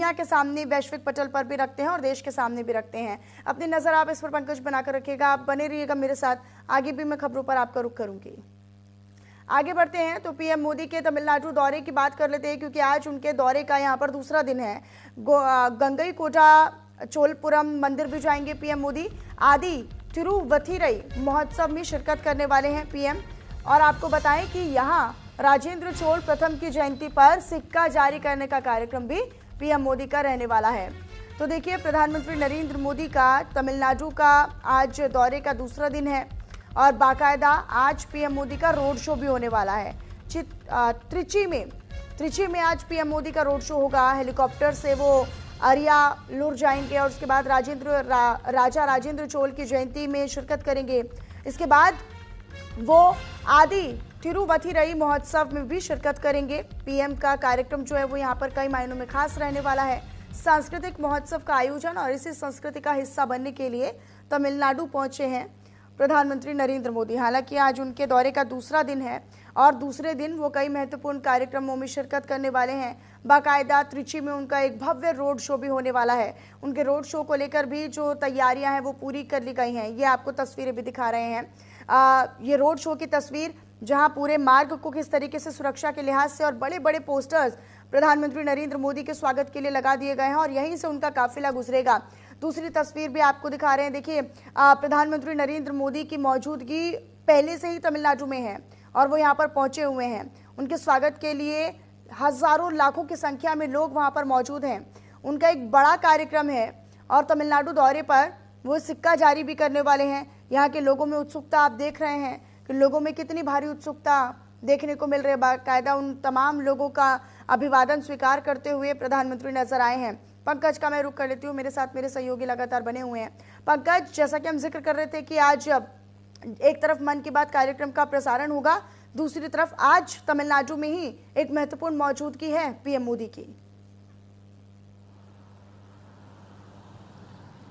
दुनिया के सामने वैश्विक पटल पर भी रखते हैं और देश के सामने भी रखते हैं। अपनी नजर आप इस पर पंकज बनाकर रखिएगा, आप बने रहिएगा मेरे साथ, आगे भी मैं खबरों पर आपका रुख करूंगी। आगे बढ़ते हैं तो पीएम मोदी के तमिलनाडु दौरे की बात कर लेते हैं, क्योंकि आज उनके दौरे का यहां पर दूसरा दिन है। गंगईकोटा चोलपुरम मंदिर भी जाएंगे पीएम मोदी। आदि तिरुवथिरई महोत्सव में शिरकत करने वाले हैं पीएम। और आपको बताएं कि यहां राजेंद्र चोल प्रथम की जयंती पर सिक्का जारी करने का कार्यक्रम भी पीएम मोदी का रहने वाला है। तो देखिए, प्रधानमंत्री नरेंद्र मोदी का तमिलनाडु का आज दौरे का दूसरा दिन है और बाकायदा आज पीएम मोदी का रोड शो भी होने वाला है। त्रिची में आज पीएम मोदी का रोड शो होगा। हेलीकॉप्टर से वो अरियालूर जाएंगे और उसके बाद राजा राजेंद्र चोल की जयंती में शिरकत करेंगे। इसके बाद वो आदि तिरुवथिरई महोत्सव में भी शिरकत करेंगे। पीएम का कार्यक्रम जो है वो यहाँ पर कई मायनों में खास रहने वाला है। सांस्कृतिक महोत्सव का आयोजन और इसी संस्कृति का हिस्सा बनने के लिए तमिलनाडु पहुंचे हैं प्रधानमंत्री नरेंद्र मोदी। हालांकि आज उनके दौरे का दूसरा दिन है और दूसरे दिन वो कई महत्वपूर्ण कार्यक्रमों में शिरकत करने वाले हैं। बाकायदा त्रिची में उनका एक भव्य रोड शो भी होने वाला है। उनके रोड शो को लेकर भी जो तैयारियां हैं वो पूरी कर ली गई हैं। ये आपको तस्वीरें भी दिखा रहे हैं। ये रोड शो की तस्वीर, जहां पूरे मार्ग को किस तरीके से सुरक्षा के लिहाज से और बड़े बड़े पोस्टर्स प्रधानमंत्री नरेंद्र मोदी के स्वागत के लिए लगा दिए गए हैं और यहीं से उनका काफिला गुजरेगा। दूसरी तस्वीर भी आपको दिखा रहे हैं। देखिए, प्रधानमंत्री नरेंद्र मोदी की मौजूदगी पहले से ही तमिलनाडु में है और वो यहाँ पर पहुंचे हुए हैं। उनके स्वागत के लिए हजारों लाखों की संख्या में लोग वहां पर मौजूद हैं। उनका एक बड़ा कार्यक्रम है और तमिलनाडु दौरे पर वो सिक्का जारी भी करने वाले हैं। यहाँ के लोगों में उत्सुकता आप देख रहे हैं कि लोगों में कितनी भारी उत्सुकता देखने को मिल रही है। बाकायदा उन तमाम लोगों का अभिवादन स्वीकार करते हुए प्रधानमंत्री नजर आए हैं। पंकज का मैं रुख कर लेती हूँ, मेरे साथ मेरे सहयोगी लगातार बने हुए हैं। पंकज, जैसा कि हम जिक्र कर रहे थे कि आज एक तरफ मन की बात कार्यक्रम का प्रसारण होगा, दूसरी तरफ आज तमिलनाडु में ही एक महत्वपूर्ण मौजूदगी है पीएम मोदी की।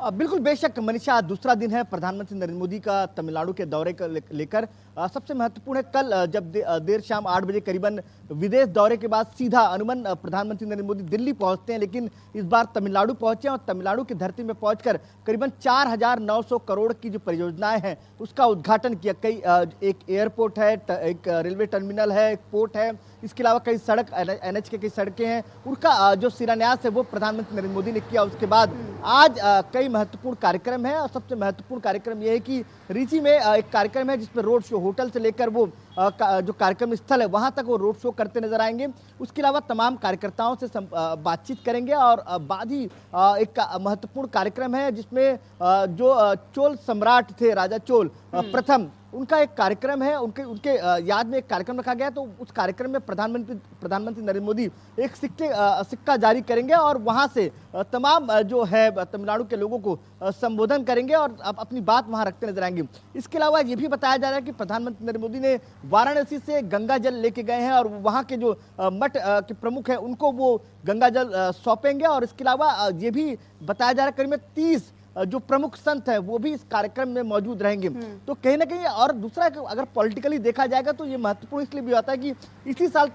बिल्कुल, बेशक मनीषा, दूसरा दिन है प्रधानमंत्री नरेंद्र मोदी का तमिलनाडु के दौरे को लेकर। सबसे महत्वपूर्ण है कल जब देर शाम 8 बजे करीबन विदेश दौरे के बाद सीधा अनुमन प्रधानमंत्री नरेंद्र मोदी दिल्ली पहुंचते हैं, लेकिन इस बार तमिलनाडु पहुंचे और तमिलनाडु की धरती में पहुंचकर करीबन 4900 करोड़ की जो परियोजनाएं हैं उसका उद्घाटन किया। कई एक एयरपोर्ट है, एक रेलवे टर्मिनल है, एक पोर्ट है, इसके अलावा कई सड़क एनएच के कई सड़कें हैं, उनका जो शिलान्यास है वो प्रधानमंत्री नरेंद्र मोदी ने किया। उसके बाद आज कई महत्वपूर्ण कार्यक्रम है और सबसे महत्वपूर्ण कार्यक्रम यह है कि रीची में एक कार्यक्रम है जिसमें रोड शो, होटल से लेकर वो जो कार्यक्रम स्थल है वहां तक वो रोड शो करते नजर आएंगे। उसके अलावा तमाम कार्यकर्ताओं से बातचीत करेंगे और बाद ही एक महत्वपूर्ण कार्यक्रम है जिसमें जो चोल सम्राट थे, राजा चोल प्रथम, उनका एक कार्यक्रम है, उनके याद में एक कार्यक्रम रखा गया। तो उस कार्यक्रम में प्रधानमंत्री नरेंद्र मोदी एक सिक्का जारी करेंगे और वहां से तमाम जो है तमिलनाडु के लोगों को संबोधन करेंगे और अपनी बात वहां रखते नजर आएंगे। इसके अलावा ये भी बताया जा रहा है कि प्रधानमंत्री नरेंद्र मोदी ने वाराणसी से गंगा जल लेके गए हैं और वहां के जो मठ के प्रमुख हैं उनको वो गंगा जल सौंपेंगे। और इसके अलावा ये भी बताया जा रहा है करीब 30 जो प्रमुख संत हैं वो भी इस कार्यक्रम में मौजूद रहेंगे। तो कहीं ना कहीं, और दूसरा अगर पॉलिटिकली देखा जाएगा तो ये महत्वपूर्ण इसलिए भी होता है कि इसी साल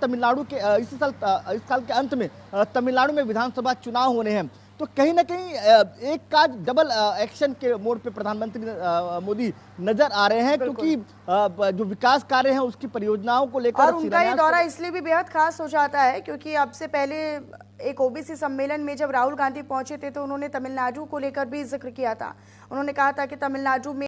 इस साल के अंत में तमिलनाडु में विधानसभा चुनाव होने हैं। तो कहीं ना कहीं एक का डबल एक्शन के मोड पे प्रधानमंत्री मोदी नजर आ रहे हैं, क्योंकि जो विकास कार्य हैं उसकी परियोजनाओं को लेकर। और उनका ये दौरा इसलिए भी बेहद खास हो जाता है क्योंकि अब से पहले एक ओबीसी सम्मेलन में जब राहुल गांधी पहुंचे थे तो उन्होंने तमिलनाडु को लेकर भी जिक्र किया था। उन्होंने कहा था कि तमिलनाडु में